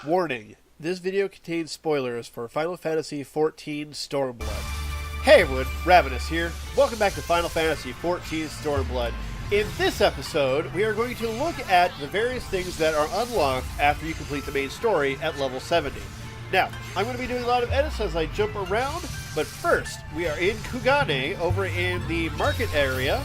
Warning, this video contains spoilers for Final Fantasy XIV Stormblood. Hey everyone, Ravinous here. Welcome back to Final Fantasy XIV Stormblood. In this episode, we are going to look at the various things that are unlocked after you complete the main story at level 70. Now, I'm going to be doing a lot of edits as I jump around, but first, we are in Kugane, over in the market area,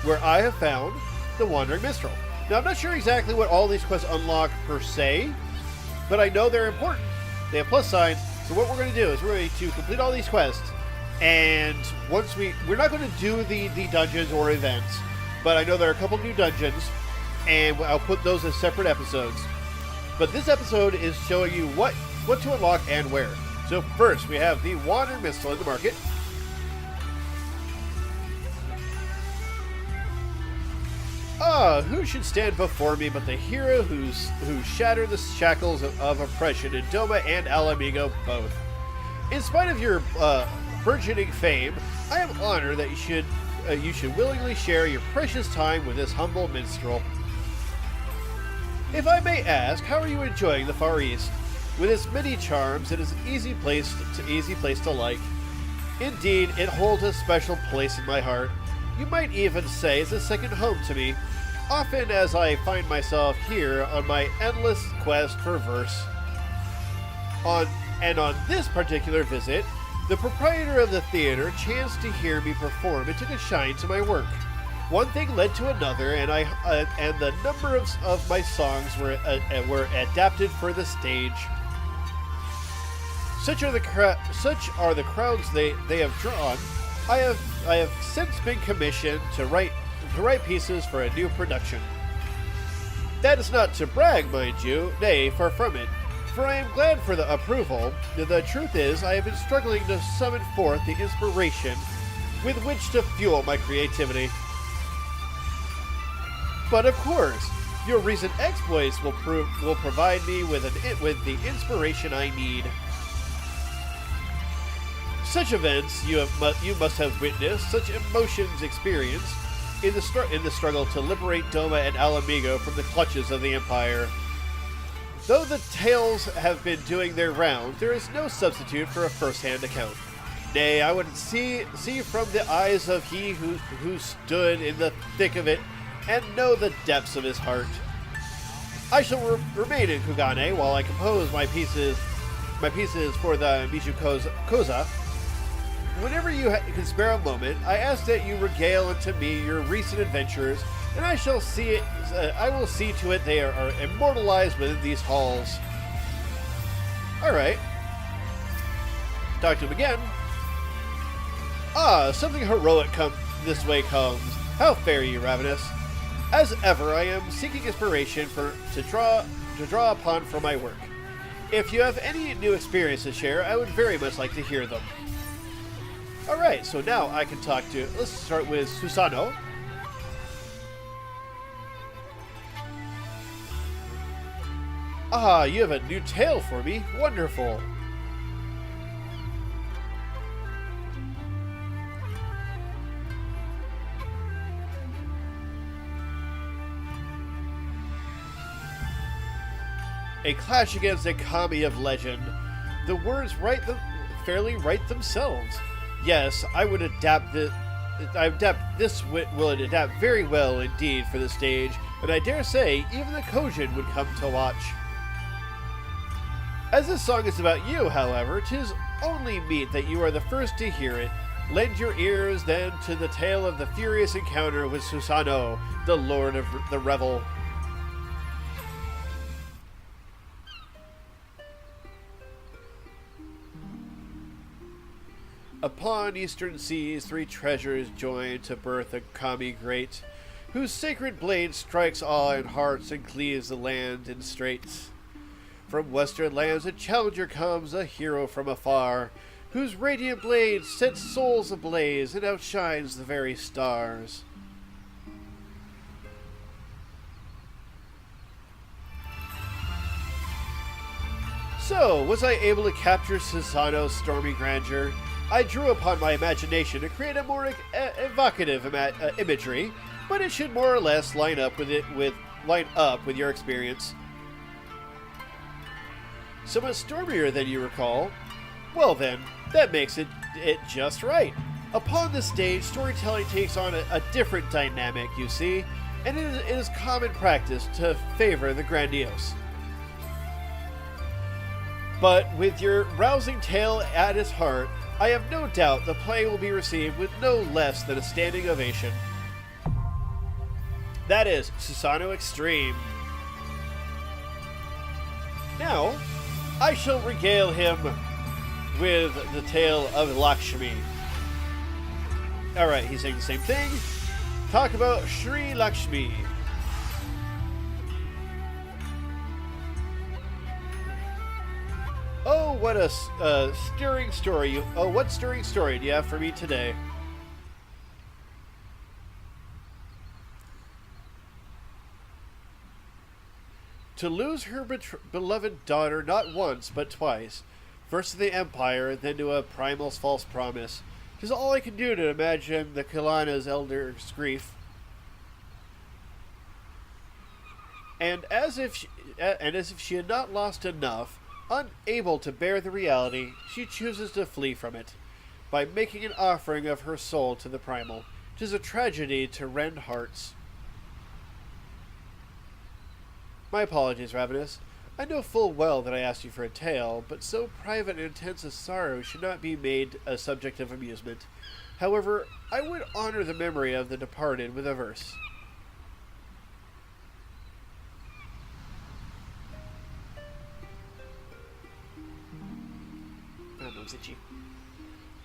where I have found the Wandering Minstrel. Now, I'm not sure exactly what all these quests unlock per se, but I know they're important. They have plus signs, so what we're going to do is we're going to complete all these quests, and once we're not going to do the dungeons or events, but I know there are a couple new dungeons, and I'll put those as separate episodes. But this episode is showing you what to unlock and where. So first, we have the Wandering Minstrel in the market. Who should stand before me but the hero who shattered the shackles of oppression in Doma and Alamigo both. In spite of your burgeoning fame, I am honored that you should willingly share your precious time with this humble minstrel. If I may ask, how are you enjoying the Far East? With its many charms, it is an easy place to like. Indeed, it holds a special place in my heart. You might even say it's a second home to me, often as I find myself here on my endless quest for verse. On this particular visit, the proprietor of the theater chanced to hear me perform and took a shine to my work. One thing led to another, and the number of my songs were adapted for the stage. Such are the crowds they have drawn. I have since been commissioned to write pieces for a new production. That is not to brag, mind you, nay, far from it, for I am glad for the approval. The truth is, I have been struggling to summon forth the inspiration with which to fuel my creativity. But of course, your recent exploits will provide me with the inspiration I need. Such events you must have witnessed, such emotions experienced in the struggle to liberate Doma and Alamigo from the clutches of the Empire. Though the tales have been doing their rounds, there is no substitute for a first-hand account. Nay, I would see from the eyes of he who stood in the thick of it and know the depths of his heart. I shall remain in Kugane while I compose my pieces for the Mishu Koza. Whenever you can spare a moment, I ask that you regale unto me your recent adventures, and I will see to it they are immortalized within these halls. Alright. Talk to him again. Something heroic this way comes. How fare you, Ravinous? As ever, I am seeking inspiration to draw upon for my work. If you have any new experience to share, I would very much like to hear them. Alright, so now I can talk to... Let's start with Susano. You have a new tale for me. Wonderful. A clash against a kami of legend. The words fairly write themselves. Yes, I would adapt this. Will adapt very well indeed for the stage, and I dare say even the Kojin would come to watch. As this song is about you, however, 'tis only meet that you are the first to hear it. Lend your ears then to the tale of the furious encounter with Susano, the Lord of the Revel. Upon eastern seas, three treasures join to birth a kami great, whose sacred blade strikes awe in hearts and cleaves the land in straits. From western lands a challenger comes, a hero from afar, whose radiant blade sets souls ablaze and outshines the very stars. So, was I able to capture Susano's stormy grandeur? I drew upon my imagination to create a more evocative imagery, but it should more or less line up with your experience. so much stormier than you recall. Well then, that makes it just right. Upon the stage, storytelling takes on a different dynamic, you see, and it is common practice to favor the grandiose. But with your rousing tale at its heart, I have no doubt the play will be received with no less than a standing ovation. That is Susano Extreme. Now, I shall regale him with the tale of Lakshmi. Alright, he's saying the same thing. Talk about Sri Lakshmi. Oh, what a stirring story. Oh, what stirring story do you have for me today? To lose her beloved daughter not once, but twice. First to the Empire, then to a primal's false promise. 'Tis all I can do to imagine the Kalana's elder's grief. And as if she had not lost enough, unable to bear the reality, she chooses to flee from it, by making an offering of her soul to the primal. 'Tis a tragedy to rend hearts. My apologies, Ravinous. I know full well that I asked you for a tale, but so private and intense a sorrow should not be made a subject of amusement. However, I would honor the memory of the departed with a verse.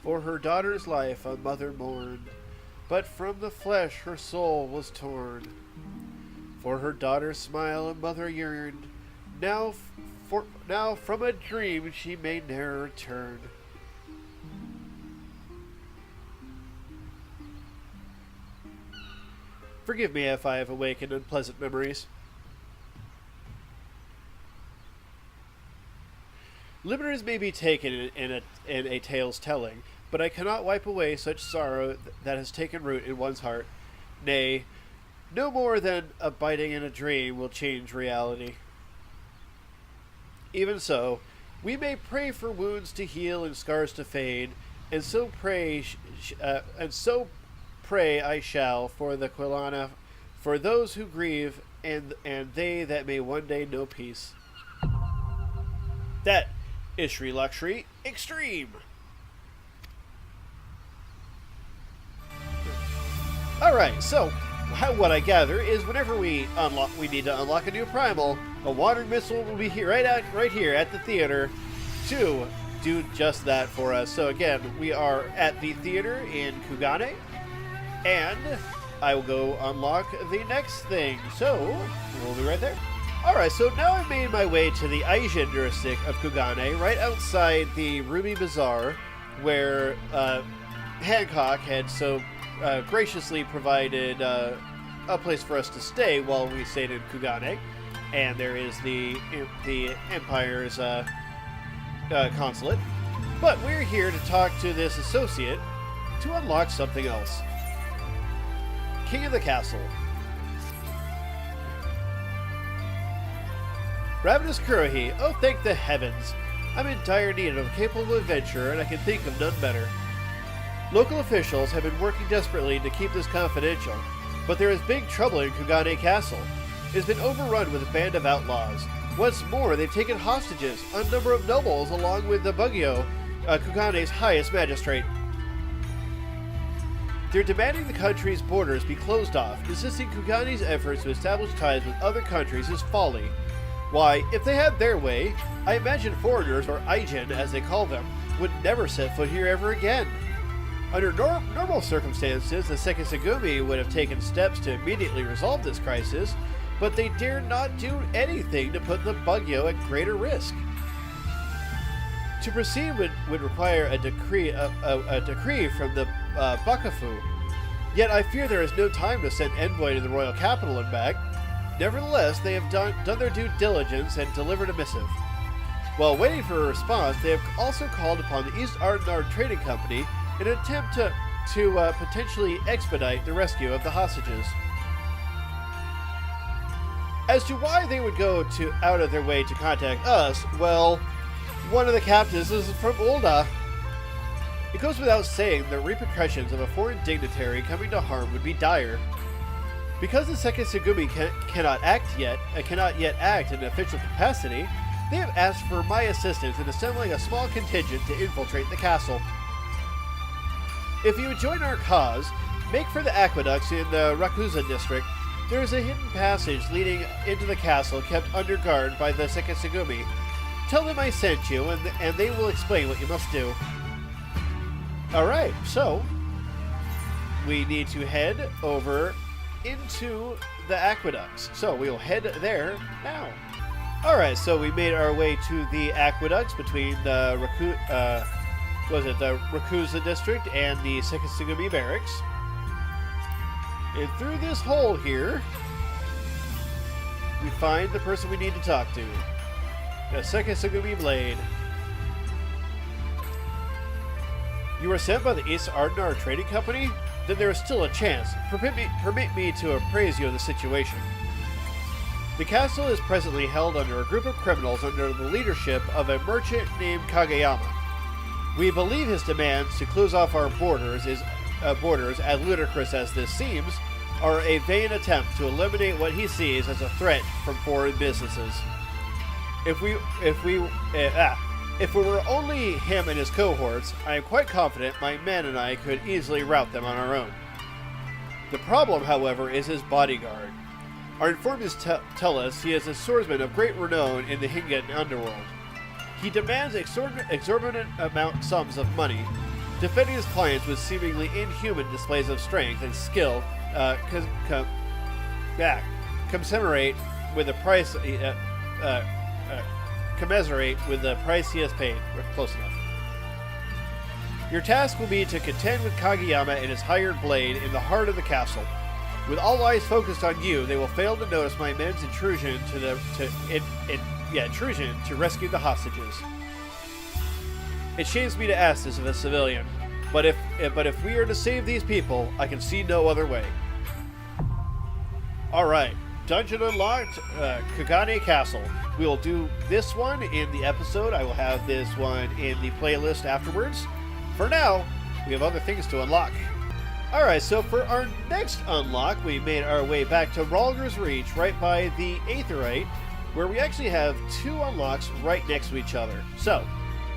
For her daughter's life a mother mourned, but from the flesh her soul was torn. For her daughter's smile a mother yearned, now from a dream she may ne'er return. Forgive me if I have awakened unpleasant memories. Liberties may be taken in a tale's telling, but I cannot wipe away such sorrow that has taken root in one's heart. Nay, no more than abiding in a dream will change reality. Even so, we may pray for wounds to heal and scars to fade, and so pray I shall for the Quilana, for those who grieve, and they that may one day know peace. That is Sri Lakshmi Extreme. Alright, so what I gather is whenever we need to unlock a new primal, a wandering missile will be here right here at the theater to do just that for us. So again, we are at the theater in Kugane, and I will go unlock the next thing. So we'll be right there. Alright, so now I've made my way to the Aijin jurisdiction of Kugane, right outside the Ruby Bazaar, where Hancock had so graciously provided a place for us to stay while we stayed in Kugane. And there is the Empire's consulate. But we're here to talk to this associate to unlock something else. King of the Castle. Ravinous Kurohi, oh thank the heavens! I'm in dire need of a capable adventurer, and I can think of none better. Local officials have been working desperately to keep this confidential, but there is big trouble in Kugane Castle. It has been overrun with a band of outlaws. What's more, they've taken hostages a number of nobles along with the Bugyo, Kugane's highest magistrate. They're demanding the country's borders be closed off, insisting Kugane's efforts to establish ties with other countries is folly. Why, if they had their way, I imagine foreigners, or Aijin as they call them, would never set foot here ever again. Under normal circumstances, the Sekisagumi would have taken steps to immediately resolve this crisis, but they dare not do anything to put the Bugyo at greater risk. To proceed would require a decree from the Bakafu, yet I fear there is no time to send envoy to the royal capital and back. Nevertheless, they have done their due diligence and delivered a missive. While waiting for a response, they have also called upon the East Ardnard Trading Company in an attempt to potentially expedite the rescue of the hostages. As to why they would go out of their way to contact us, well, one of the captives is from Ulda. It goes without saying the repercussions of a foreign dignitary coming to harm would be dire. Because the second Tsugumi cannot yet act in an official capacity, they have asked for my assistance in assembling a small contingent to infiltrate the castle. If you would join our cause, make for the aqueducts in the Rakuza district. There is a hidden passage leading into the castle kept under guard by the second Tsugumi. Tell them I sent you, and they will explain what you must do. Alright, so we need to head over into the aqueducts. So we'll head there now. Alright, so we made our way to the aqueducts between the Rakuza district and the second Tsugumi barracks. And through this hole here, we find the person we need to talk to. The second Tsugumi blade. You were sent by the East Ardenar Trading Company? Then there is still a chance. Permit me to appraise you of the situation. The castle is presently held under a group of criminals under the leadership of a merchant named Kageyama. We believe his demands to close off our borders, as ludicrous as this seems, are a vain attempt to eliminate what he sees as a threat from foreign businesses. If it were only him and his cohorts, I am quite confident my men and I could easily rout them on our own. The problem, however, is his bodyguard. Our informants tell us he is a swordsman of great renown in the Hingan underworld. He demands exorbitant sums of money, defending his clients with seemingly inhuman displays of strength and skill. Commiserate with the price. Commiserate with the price he has paid. We're close enough. Your task will be to contend with Kageyama and his hired blade in the heart of the castle. With all eyes focused on you, they will fail to notice my men's intrusion to rescue the hostages. It shames me to ask this of a civilian, but if we are to save these people, I can see no other way. All right, dungeon unlocked, Kagane Castle. We will do this one in the episode. I will have this one in the playlist afterwards. For now, we have other things to unlock. Alright, so for our next unlock, we made our way back to Ralger's Reach, right by the Aetherite, where we actually have two unlocks right next to each other. So,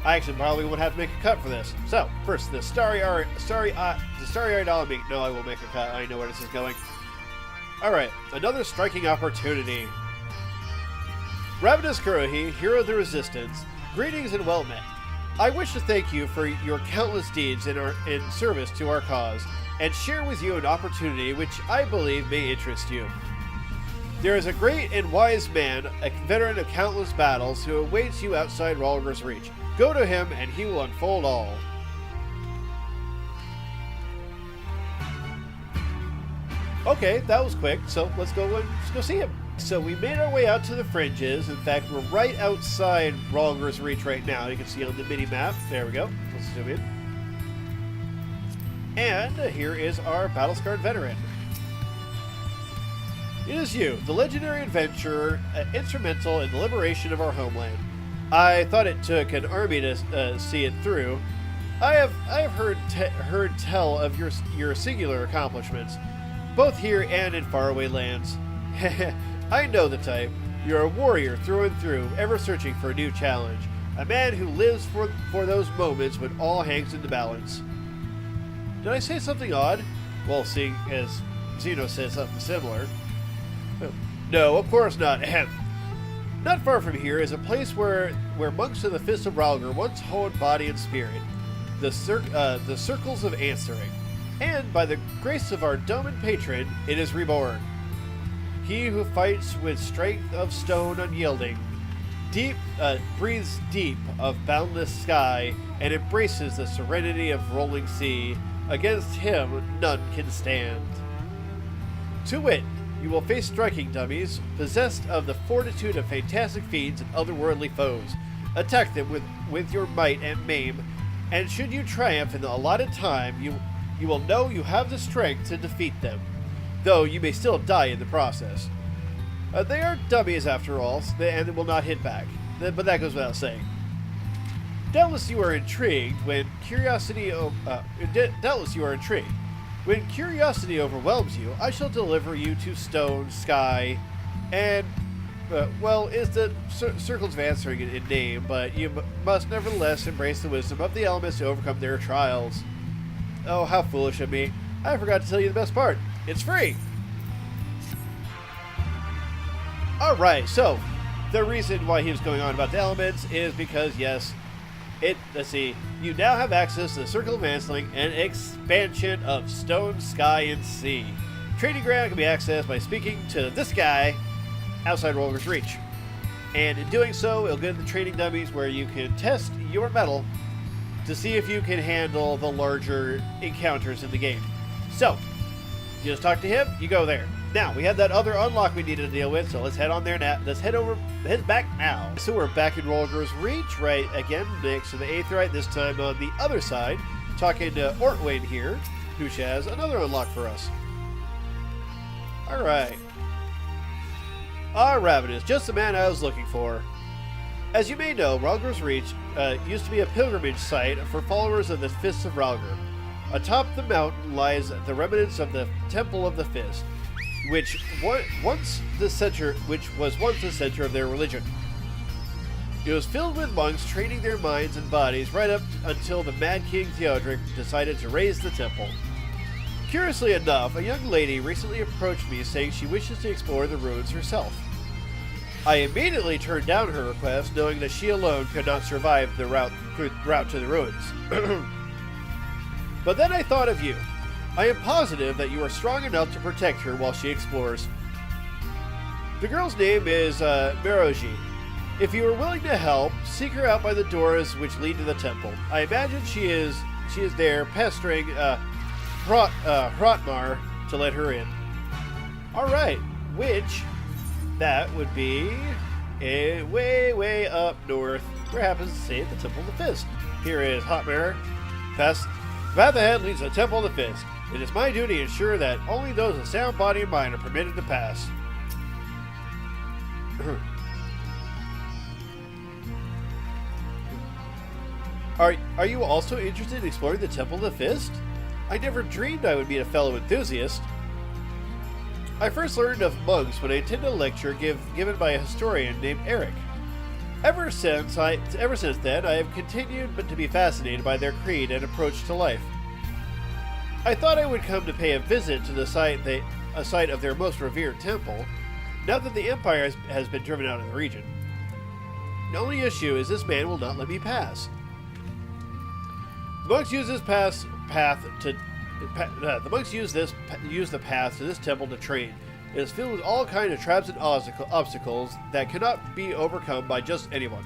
I actually probably won't have to make a cut for this. So, first, the Starry-Eyed Alamy. No, I will make a cut. I know where this is going. Alright, another striking opportunity. Ravinous Kurohi, hero of the Resistance, greetings and well met. I wish to thank you for your countless deeds in service to our cause, and share with you an opportunity which I believe may interest you. There is a great and wise man, a veteran of countless battles, who awaits you outside Ralger's Reach. Go to him, and he will unfold all. Okay, that was quick, so let's go see him. So we made our way out to the fringes. In fact, we're right outside Ralger's Reach right now. You can see on the mini-map. There we go. Let's zoom in. And here is our battle-scarred veteran. It is you, the legendary adventurer, instrumental in the liberation of our homeland. I thought it took an army to see it through. I have heard tell of your singular accomplishments, both here and in faraway lands. I know the type. You're a warrior through and through, ever searching for a new challenge. A man who lives for those moments when all hangs in the balance. Did I say something odd? Well, seeing as Zeno said something similar. No, of course not. Ahem. Not far from here is a place where monks of the Fist of Ralger once honed body and spirit. The Circles of Answering. And by the grace of our domin patron, it is reborn. He who fights with strength of stone unyielding, breathes deep of boundless sky, and embraces the serenity of rolling sea. Against him none can stand. To wit, you will face striking dummies, possessed of the fortitude of fantastic fiends and otherworldly foes. Attack them with your might and maim, and should you triumph in the allotted time, you will know you have the strength to defeat them, though you may still die in the process. They are dummies after all, and will not hit back. But that goes without saying. Doubtless you are intrigued when curiosity. Doubtless you are intrigued. When curiosity overwhelms you, I shall deliver you to stone, sky, and well, is the circles of answering in name, but you must nevertheless embrace the wisdom of the elements to overcome their trials. Oh, how foolish of me! I forgot to tell you the best part. It's free. All right, so the reason why he was going on about the elements is because yes. Let's see, you now have access to the Circle of Answering and expansion of Stone, Sky, and Sea. Training ground can be accessed by speaking to this guy outside Roller's reach. And in doing so, it'll get the training dummies where you can test your mettle to see if you can handle the larger encounters in the game. So, you just talk to him, you go there. Now, we have that other unlock we needed to deal with, so let's head on there now. Let's head back now. So we're back in Rolger's Reach, right again, next to the Aetheryte, this time on the other side, talking to Ortwin here, who has another unlock for us. Alright. Ravinous, just the man I was looking for. As you may know, Rolger's Reach used to be a pilgrimage site for followers of the Fists of Ralgr. Atop the mountain lies the remnants of the Temple of the Fist, which was once the center of their religion. It was filled with monks training their minds and bodies right up until the Mad King Theodoric decided to raise the temple. Curiously enough, a young lady recently approached me saying she wishes to explore the ruins herself. I immediately turned down her request, knowing that she alone could not survive the route to the ruins. But then I thought of you. I am positive that you are strong enough to protect her while she explores. The girl's name is Meroji. If you are willing to help, seek her out by the doors which lead to the temple. I imagine she is there pestering Hrotmar to let her in. Alright, which that would be way up north, where happens to say the Temple of the Fist. Here is Hrotmar. The path ahead leads to the Temple of the Fist. It is my duty to ensure that only those of sound body and mind are permitted to pass. Are you also interested in exploring the Temple of the Fist? I never dreamed I would meet a fellow enthusiast. I first learned of monks when I attended a lecture given by a historian named Eric. Ever since then, I have continued to be fascinated by their creed and approach to life. I thought I would come to pay a visit to the site of their most revered temple, now that the Empire has been driven out of the region. The only issue is this man will not let me pass. The monks use the path to this temple to train. It is filled with all kinds of traps and obstacles that cannot be overcome by just anyone.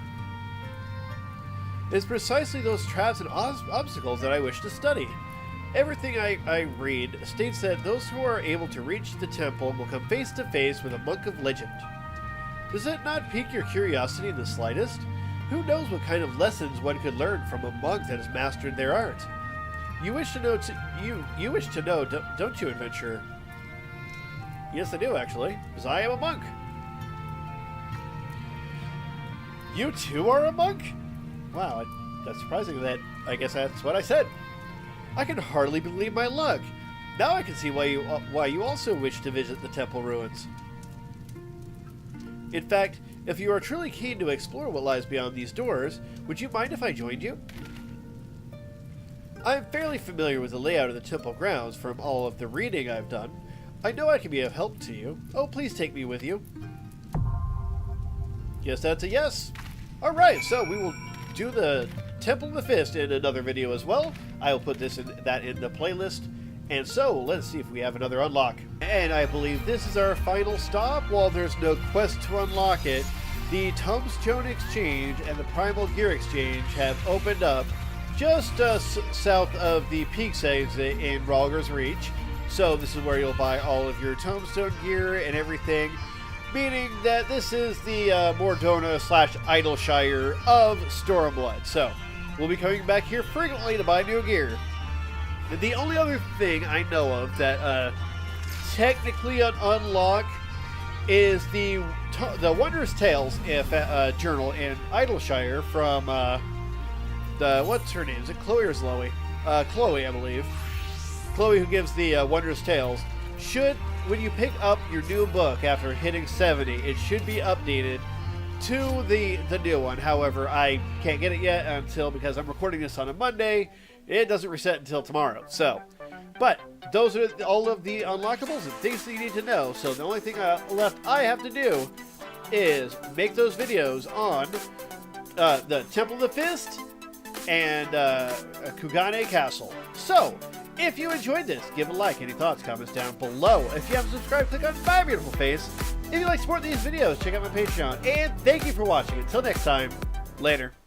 It is precisely those traps and obstacles that I wish to study. Everything I read states that those who are able to reach the temple will come face to face with a monk of legend. Does it not pique your curiosity in the slightest? Who knows what kind of lessons one could learn from a monk that has mastered their art? You wish to know, don't you, adventurer? Yes, I do, actually, because I am a monk. You too are a monk? Wow, that's surprising. I guess that's what I said. I can hardly believe my luck. Now I can see why you also wish to visit the temple ruins. In fact, if you are truly keen to explore what lies beyond these doors, would you mind if I joined you? I am fairly familiar with the layout of the temple grounds from all of the reading I've done. I know I can be of help to you. Oh, please take me with you. Yes, that's a yes. Alright, so we will do the Temple of the Fist in another video as well. I will put that in the playlist. And so, let's see if we have another unlock. And I believe this is our final stop. While there's no quest to unlock it, the Tombstone Exchange and the Primal Gear Exchange have opened up just south of the Peaks exit in Ralger's Reach. So this is where you'll buy all of your Tombstone gear and everything, meaning that this is the Mordona / Idleshire of Stormblood. So we'll be coming back here frequently to buy new gear. The only other thing I know of that technically an unlock is the Wondrous Tales journal in Idleshire from the what's her name? Is it Chloe or Zoe? Chloe, I believe. Chloe, who gives the Wondrous Tales, when you pick up your new book after hitting 70, it should be updated to the new one. However, I can't get it yet because I'm recording this on a Monday. It doesn't reset until tomorrow. So, but those are all of the unlockables and things that you need to know. So the only thing left I have to do is make those videos on the Temple of the Fist and Kugane Castle. So, if you enjoyed this, give a like. Any thoughts, comments down below. If you haven't subscribed, click on my beautiful face. If you like to support these videos, check out my Patreon. And thank you for watching. Until next time, later.